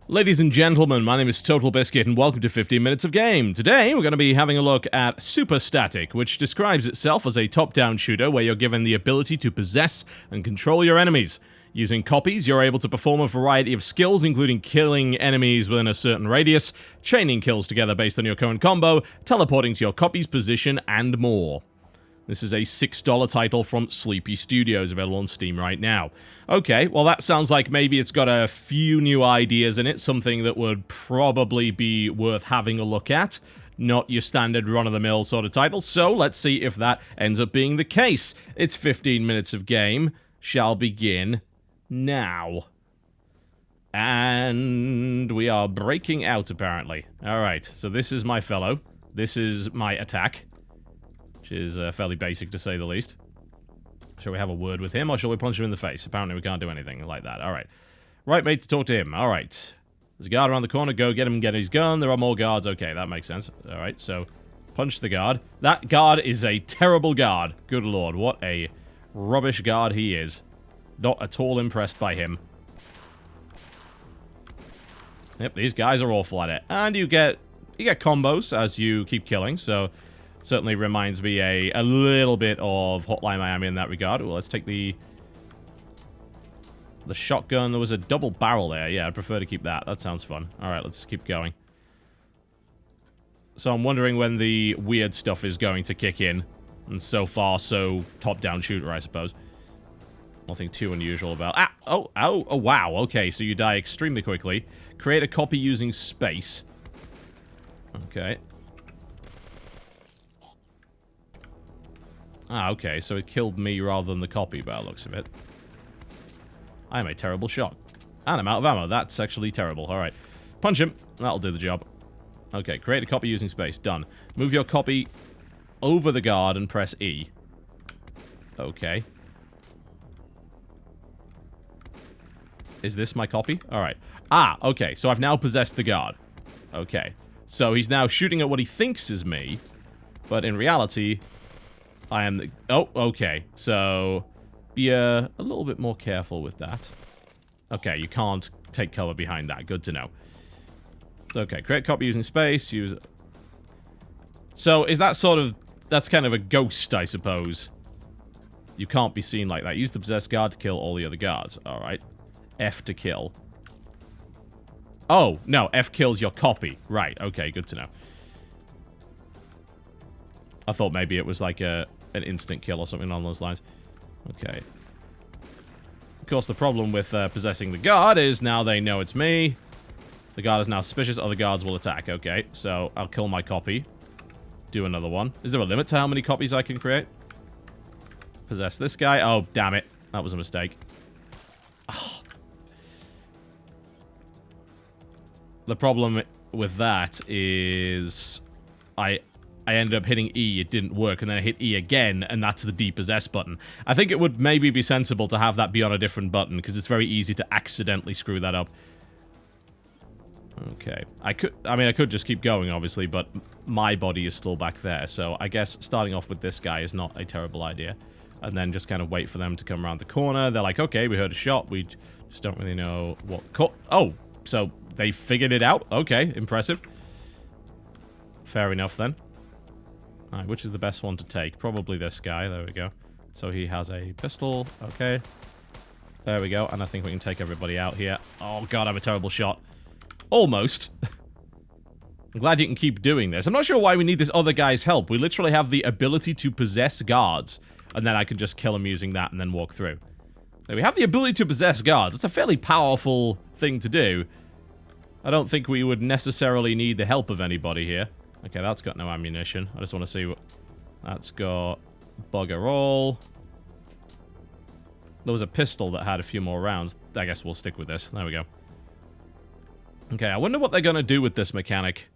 Ladies and gentlemen, my name is TotalBiscuit and welcome to 15 Minutes of Game. Today, we're going to be having a look at Superstatic, which describes itself as a top-down shooter where you're given the ability to possess and control your enemies. Using copies, you're able to perform a variety of skills, including killing enemies within a certain radius, chaining kills together based on your current combo, teleporting to your copy's position, and more. This is a $6 title from Sleepy Studios, available on Steam right now. Okay, well that sounds like maybe it's got a few new ideas in it, something that would probably be worth having a look at. Not your standard run-of-the-mill sort of title, so let's see if that ends up being the case. It's 15 minutes of game, shall begin now. And we are breaking out, apparently. Alright, so this is my fellow. This is my attack. Which is fairly basic, to say the least. Shall we have a word with him, or shall we punch him in the face? Apparently we can't do anything like that. Alright. Right, mate, to talk to him. Alright. There's a guard around the corner. Go get him, get his gun. There are more guards. Okay, that makes sense. Alright, so punch the guard. That guard is a terrible guard. Good lord, what a rubbish guard he is. Not at all impressed by him. Yep, these guys are awful at it. And you get combos as you keep killing, so certainly reminds me a little bit of Hotline Miami in that regard. Well, let's take the shotgun. There was a double barrel there. Yeah, I'd prefer to keep that. That sounds fun. Alright, let's keep going. So I'm wondering when the weird stuff is going to kick in. And so far, so top-down shooter, I suppose. Nothing too unusual about... Ah! Oh, wow. Okay, so you die extremely quickly. Create a copy using space. Okay. Ah, okay, so it killed me rather than the copy by the looks of it. I am a terrible shot. And I'm out of ammo. That's actually terrible. Alright. Punch him. That'll do the job. Okay, create a copy using space. Done. Move your copy over the guard and press E. Okay. Is this my copy? Alright. Ah, okay, so I've now possessed the guard. Okay. So he's now shooting at what he thinks is me, but in reality... I am the... Oh, okay. So, be a little bit more careful with that. Okay, you can't take cover behind that. Good to know. Okay, create copy using space. Use... So, is that sort of... That's kind of a ghost, I suppose. You can't be seen like that. Use the possessed guard to kill all the other guards. Alright. F to kill. Oh, no. F kills your copy. Right, okay, good to know. I thought maybe it was like an instant kill or something along those lines. Okay. Of course, the problem with possessing the guard is now they know it's me. The guard is now suspicious. Other guards will attack. Okay, so I'll kill my copy. Do another one. Is there a limit to how many copies I can create? Possess this guy. Oh, damn it. That was a mistake. Oh. The problem with that is... I ended up hitting E, it didn't work, and then I hit E again, and that's the depossess button. I think it would maybe be sensible to have that be on a different button, because it's very easy to accidentally screw that up. Okay. I could just keep going, obviously, but my body is still back there, so I guess starting off with this guy is not a terrible idea. And then just kind of wait for them to come around the corner. They're like, okay, we heard a shot, we just don't really know what... Oh, so they figured it out? Okay, impressive. Fair enough, then. Alright, which is the best one to take? Probably this guy. There we go. So he has a pistol. Okay. There we go. And I think we can take everybody out here. Oh, God, I'm a terrible shot. Almost. I'm glad you can keep doing this. I'm not sure why we need this other guy's help. We literally have the ability to possess guards. And then I can just kill him using that and then walk through. So we have the ability to possess guards. It's a fairly powerful thing to do. I don't think we would necessarily need the help of anybody here. Okay, that's got no ammunition. I just want to see what... That's got... Bugger all. There was a pistol that had a few more rounds. I guess we'll stick with this. There we go. Okay, I wonder what they're going to do with this mechanic.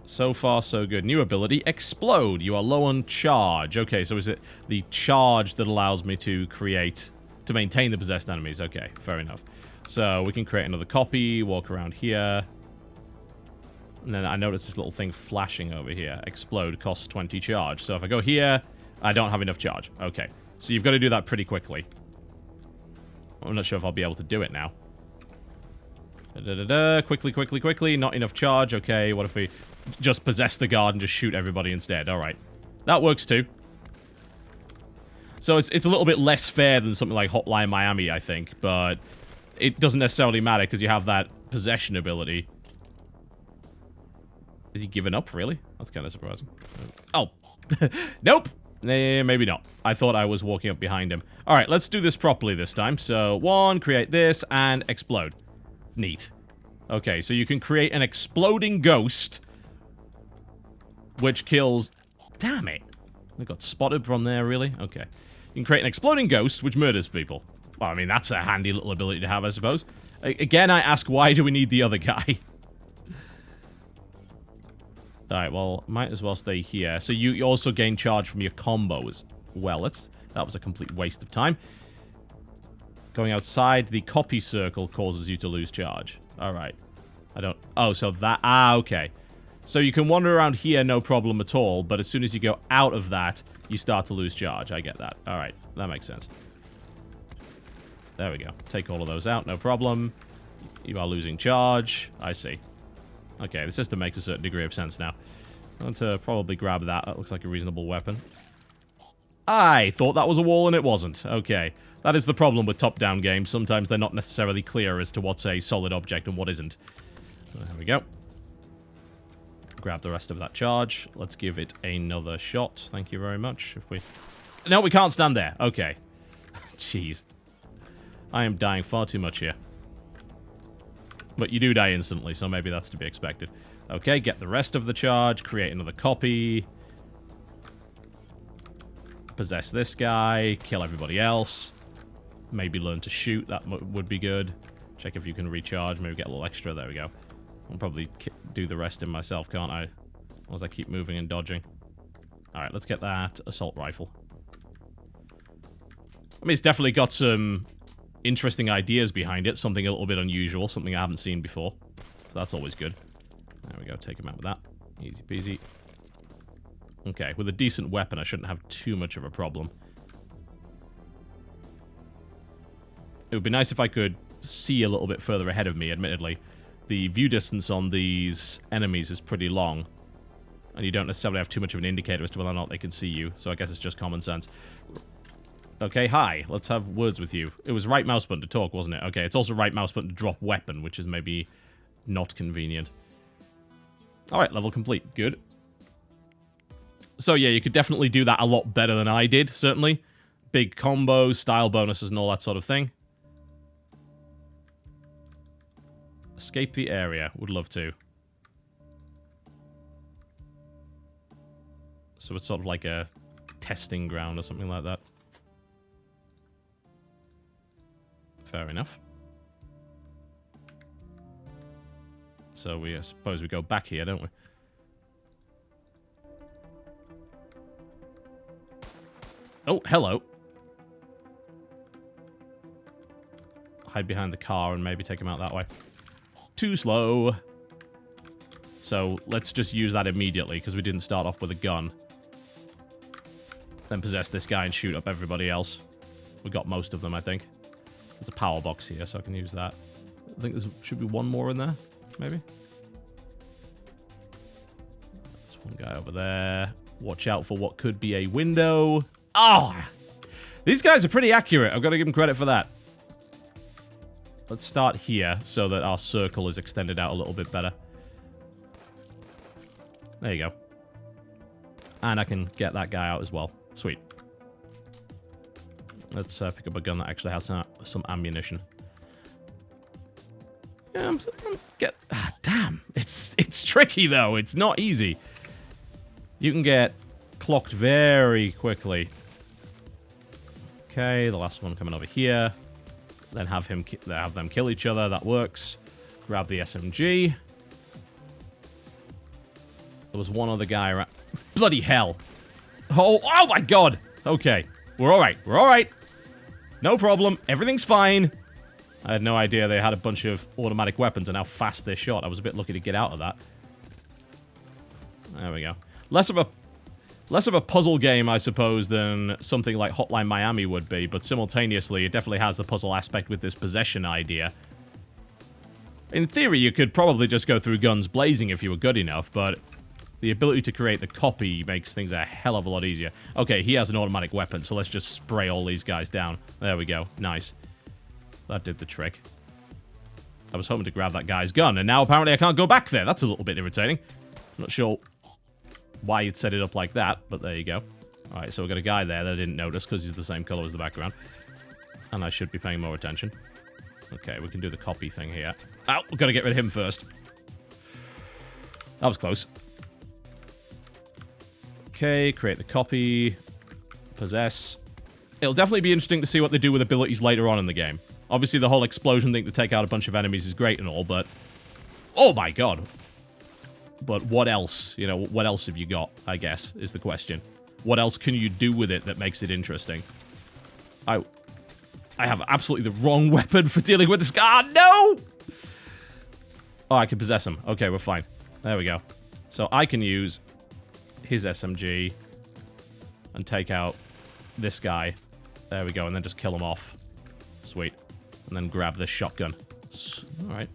So far, so good. New ability, Explode. You are low on charge. Okay, so is it the charge that allows me to create... To maintain the possessed enemies? Okay, fair enough. So, we can create another copy, walk around here... And then I notice this little thing flashing over here. Explode costs 20 charge. So if I go here, I don't have enough charge. Okay. So you've got to do that pretty quickly. I'm not sure if I'll be able to do it now. Quickly, quickly, quickly. Not enough charge. Okay, what if we just possess the guard and just shoot everybody instead? Alright. That works too. So it's a little bit less fair than something like Hotline Miami, I think, but it doesn't necessarily matter because you have that possession ability. Is he giving up, really? That's kind of surprising. Oh. Nope. Maybe not. I thought I was walking up behind him. Alright, let's do this properly this time. So, 1, create this, and explode. Neat. Okay, so you can create an exploding ghost, which kills... Damn it. I got spotted from there, really? Okay. You can create an exploding ghost, which murders people. Well, I mean, that's a handy little ability to have, I suppose. Again, I ask, why do we need the other guy? Alright, well, might as well stay here. So you also gain charge from your combo as well. That was a complete waste of time. Going outside the copy circle causes you to lose charge. Alright. I don't... Oh, so that... Ah, okay. So you can wander around here, no problem at all, but as soon as you go out of that, you start to lose charge. I get that. Alright, that makes sense. There we go. Take all of those out, no problem. You are losing charge. I see. Okay, the system makes a certain degree of sense now. I want to probably grab that. That looks like a reasonable weapon. I thought that was a wall and it wasn't. Okay. That is the problem with top-down games. Sometimes they're not necessarily clear as to what's a solid object and what isn't. There we go. Grab the rest of that charge. Let's give it another shot. Thank you very much. If we... No, we can't stand there. Okay. Jeez. I am dying far too much here. But you do die instantly, so maybe that's to be expected. Okay, get the rest of the charge. Create another copy. Possess this guy. Kill everybody else. Maybe learn to shoot. That would be good. Check if you can recharge. Maybe get a little extra. There we go. I'll probably do the rest in myself, can't I? As I keep moving and dodging. Alright, let's get that assault rifle. I mean, it's definitely got some interesting ideas behind it. Something a little bit unusual. Something I haven't seen before. So that's always good. There we go. Take him out with that. Easy peasy. Okay, with a decent weapon, I shouldn't have too much of a problem. It would be nice if I could see a little bit further ahead of me, admittedly. The view distance on these enemies is pretty long. And you don't necessarily have too much of an indicator as to whether or not they can see you. So I guess it's just common sense. Okay, hi. Let's have words with you. It was right mouse button to talk, wasn't it? Okay, it's also right mouse button to drop weapon, which is maybe not convenient. Alright, level complete. Good. So yeah, you could definitely do that a lot better than I did, certainly. Big combos, style bonuses, and all that sort of thing. Escape the area. Would love to. So it's sort of like a testing ground or something like that. Fair enough. So I suppose we go back here, don't we? Oh, hello. Hide behind the car and maybe take him out that way. Too slow. So let's just use that immediately because we didn't start off with a gun. Then possess this guy and shoot up everybody else. We got most of them, I think. There's a power box here, so I can use that. I think there should be one more in there, maybe. There's one guy over there. Watch out for what could be a window. Oh! These guys are pretty accurate. I've got to give them credit for that. Let's start here so that our circle is extended out a little bit better. There you go. And I can get that guy out as well. Sweet. Let's pick up a gun that actually has some ammunition. Yeah, damn. It's tricky, though. It's not easy. You can get clocked very quickly. Okay, the last one coming over here. Then have them kill each other. That works. Grab the SMG. There was one other guy around. Bloody hell. Oh my god. Okay. We're alright. We're alright. No problem. Everything's fine. I had no idea they had a bunch of automatic weapons and how fast they shot. I was a bit lucky to get out of that. There we go. Less of a puzzle game, I suppose, than something like Hotline Miami would be, but simultaneously, it definitely has the puzzle aspect with this possession idea. In theory, you could probably just go through guns blazing if you were good enough, but the ability to create the copy makes things a hell of a lot easier. Okay, he has an automatic weapon, so let's just spray all these guys down. There we go. Nice. That did the trick. I was hoping to grab that guy's gun, and now apparently I can't go back there. That's a little bit irritating. I'm not sure why you'd set it up like that, but there you go. Alright, so we've got a guy there that I didn't notice because he's the same color as the background. And I should be paying more attention. Okay, we can do the copy thing here. Oh, we've got to get rid of him first. That was close. Okay, create the copy. Possess. It'll definitely be interesting to see what they do with abilities later on in the game. Obviously, the whole explosion thing to take out a bunch of enemies is great and all, but... Oh my god. But what else? You know, what else have you got, I guess, is the question. What else can you do with it that makes it interesting? I have absolutely the wrong weapon for dealing with this guy. No! Oh, I can possess him. Okay, we're fine. There we go. So I can use his SMG and take out this guy. There we go, and then just kill him off. Sweet. And then grab this shotgun. Alright.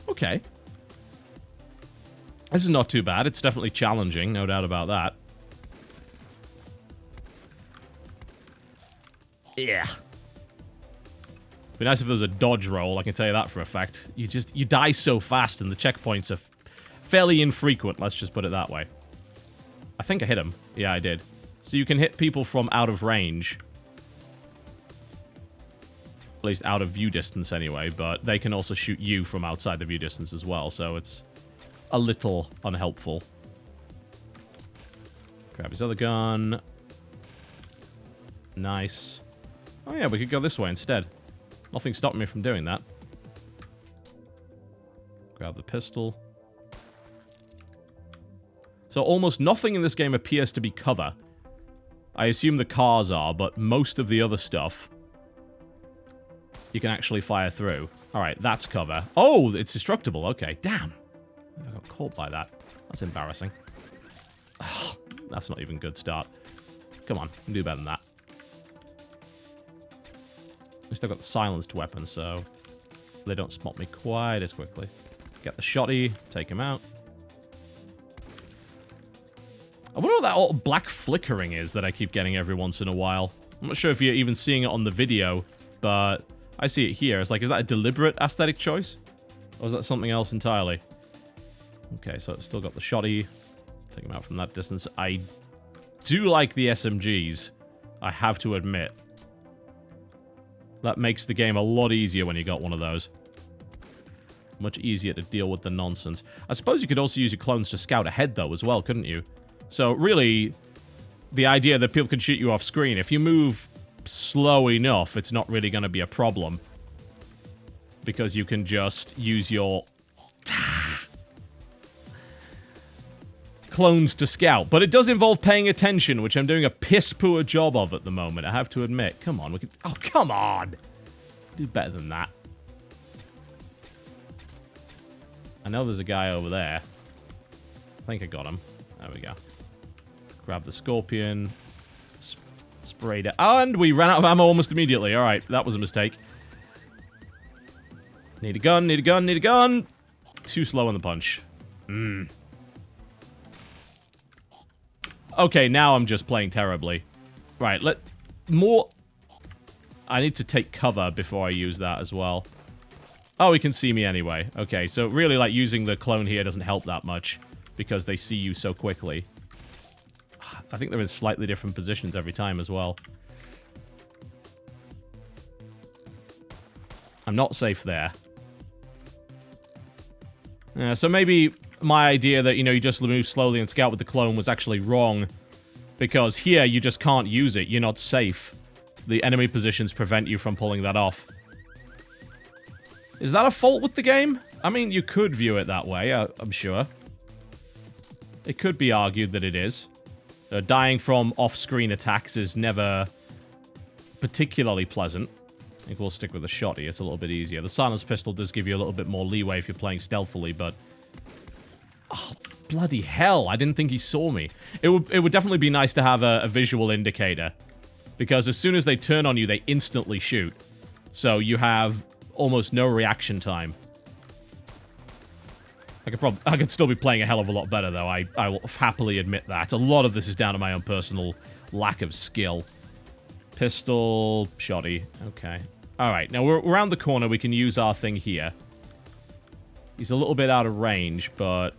Okay. This is not too bad. It's definitely challenging, no doubt about that. Yeah. Be nice if there was a dodge roll, I can tell you that for a fact. You die so fast and the checkpoints are fairly infrequent, let's just put it that way. I think I hit him. Yeah, I did. So you can hit people from out of range. At least out of view distance anyway, but they can also shoot you from outside the view distance as well, so it's a little unhelpful. Grab his other gun. Nice. Oh yeah, we could go this way instead. Nothing stopped me from doing that. Grab the pistol. So almost nothing in this game appears to be cover. I assume the cars are, but most of the other stuff you can actually fire through. Alright, that's cover. Oh, it's destructible. Okay, damn. I got caught by that. That's embarrassing. Oh, that's not even a good start. Come on, do better than that. At least I've got the silenced weapon, so they don't spot me quite as quickly. Get the shotty, take him out. I wonder what that old black flickering is that I keep getting every once in a while. I'm not sure if you're even seeing it on the video, but I see it here. It's like, is that a deliberate aesthetic choice? Or is that something else entirely? Okay, so it's still got the shotty. Take him out from that distance. I do like the SMGs, I have to admit. That makes the game a lot easier when you got one of those. Much easier to deal with the nonsense. I suppose you could also use your clones to scout ahead, though, as well, couldn't you? So, really, the idea that people can shoot you off screen, if you move slow enough, it's not really going to be a problem. Because you can just use your clones to scout. But it does involve paying attention, which I'm doing a piss-poor job of at the moment, I have to admit. Come on, we can... Oh, come on! Do better than that. I know there's a guy over there. I think I got him. There we go. Grab the scorpion. Sprayed it. And we ran out of ammo almost immediately. Alright, that was a mistake. Need a gun, need a gun, need a gun! Too slow on the punch. Okay, now I'm just playing terribly. Right, more... I need to take cover before I use that as well. Oh, he can see me anyway. Okay, so really, like, using the clone here doesn't help that much because they see you so quickly. I think they're in slightly different positions every time as well. I'm not safe there. Yeah, so maybe my idea that, you know, you just move slowly and scout with the clone was actually wrong. Because here, you just can't use it. You're not safe. The enemy positions prevent you from pulling that off. Is that a fault with the game? I mean, you could view it that way, I'm sure. It could be argued that it is. Dying from off-screen attacks is never particularly pleasant. I think we'll stick with the shotty, it's a little bit easier. The silenced pistol does give you a little bit more leeway if you're playing stealthily, but... Oh, bloody hell, I didn't think he saw me. It would definitely be nice to have a visual indicator. Because as soon as they turn on you, they instantly shoot. So you have almost no reaction time. I could still be playing a hell of a lot better, though. I will happily admit that. A lot of this is down to my own personal lack of skill. Pistol, shoddy. Okay. Alright, now we're around the corner. We can use our thing here. He's a little bit out of range, but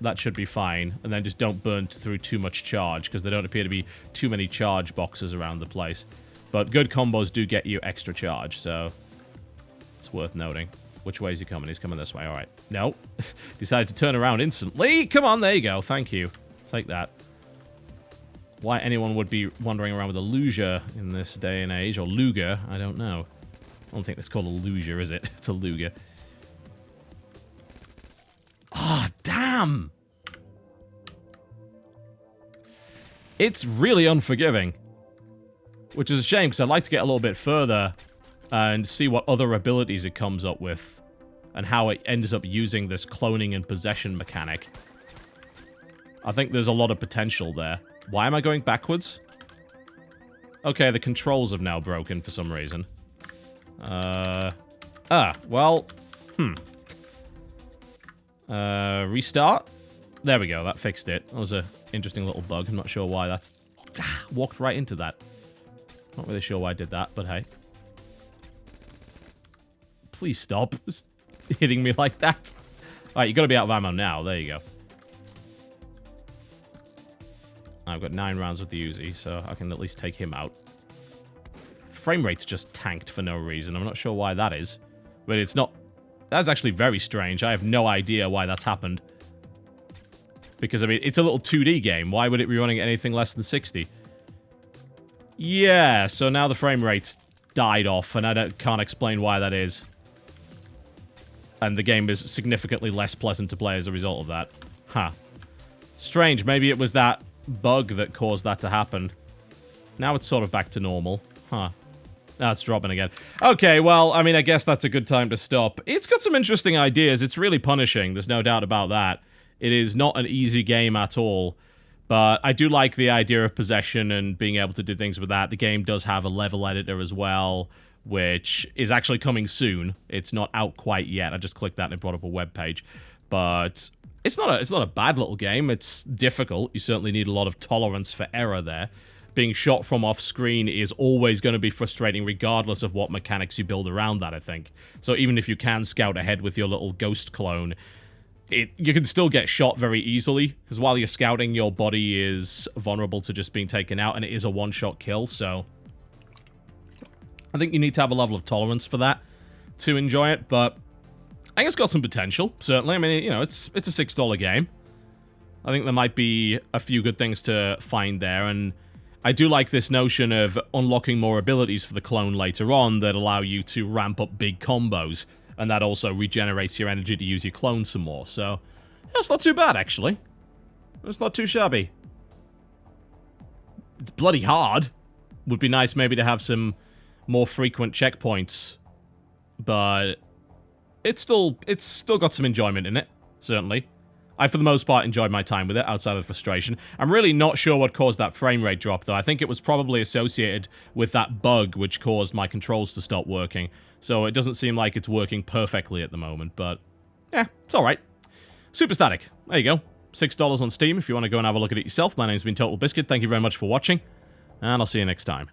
that should be fine. And then just don't burn through too much charge, because there don't appear to be too many charge boxes around the place. But good combos do get you extra charge, so it's worth noting. Which way is he coming? He's coming this way. Alright. No. Decided to turn around instantly. Come on, there you go. Thank you. Take that. Why anyone would be wandering around with a Luger in this day and age, or Luger, I don't know. I don't think it's called a Luger, is it? It's a Luger. Ah, oh, damn! It's really unforgiving. Which is a shame, because I'd like to get a little bit further and see what other abilities it comes up with, and how it ends up using this cloning and possession mechanic. I think there's a lot of potential there. Why am I going backwards? Okay, the controls have now broken for some reason. Well, restart? There we go, that fixed it. That was an interesting little bug. I'm not sure why that's... walked right into that. Not really sure why I did that, but hey. Please stop hitting me like that. Alright, you gotta be out of ammo now. There you go. I've got 9 rounds with the Uzi, so I can at least take him out. Frame rate's just tanked for no reason. I'm not sure why that is. But it's not... That's actually very strange. I have no idea why that's happened. Because, I mean, it's a little 2D game. Why would it be running at anything less than 60? Yeah, so now the frame rate's died off, and I can't explain why that is. And the game is significantly less pleasant to play as a result of that. Huh. Strange. Maybe it was that bug that caused that to happen. Now it's sort of back to normal. Huh. Now it's dropping again. Okay, well, I mean, I guess that's a good time to stop. It's got some interesting ideas. It's really punishing. There's no doubt about that. It is not an easy game at all. But I do like the idea of possession and being able to do things with that. The game does have a level editor as well, which is actually coming soon. It's not out quite yet. I just clicked that and it brought up a web page. But it's not a bad little game. It's difficult. You certainly need a lot of tolerance for error there. Being shot from off screen is always going to be frustrating regardless of what mechanics you build around that, I think. So even if you can scout ahead with your little ghost clone, you can still get shot very easily, because while you're scouting, your body is vulnerable to just being taken out, and it is a one-shot kill, so I think you need to have a level of tolerance for that to enjoy it, but I think it's got some potential, certainly. I mean, you know, it's a $6 game. I think there might be a few good things to find there, and I do like this notion of unlocking more abilities for the clone later on that allow you to ramp up big combos. And that also regenerates your energy to use your clone some more. So, that's not too bad, actually. It's not too shabby. It's bloody hard. Would be nice maybe to have some more frequent checkpoints. But it's still got some enjoyment in it, certainly. I, for the most part, enjoyed my time with it, outside of the frustration. I'm really not sure what caused that frame rate drop, though. I think it was probably associated with that bug which caused my controls to stop working. So it doesn't seem like it's working perfectly at the moment, but yeah, it's alright. Superstatic. There you go. $6 on Steam if you want to go and have a look at it yourself. My name's been TotalBiscuit. Thank you very much for watching, and I'll see you next time.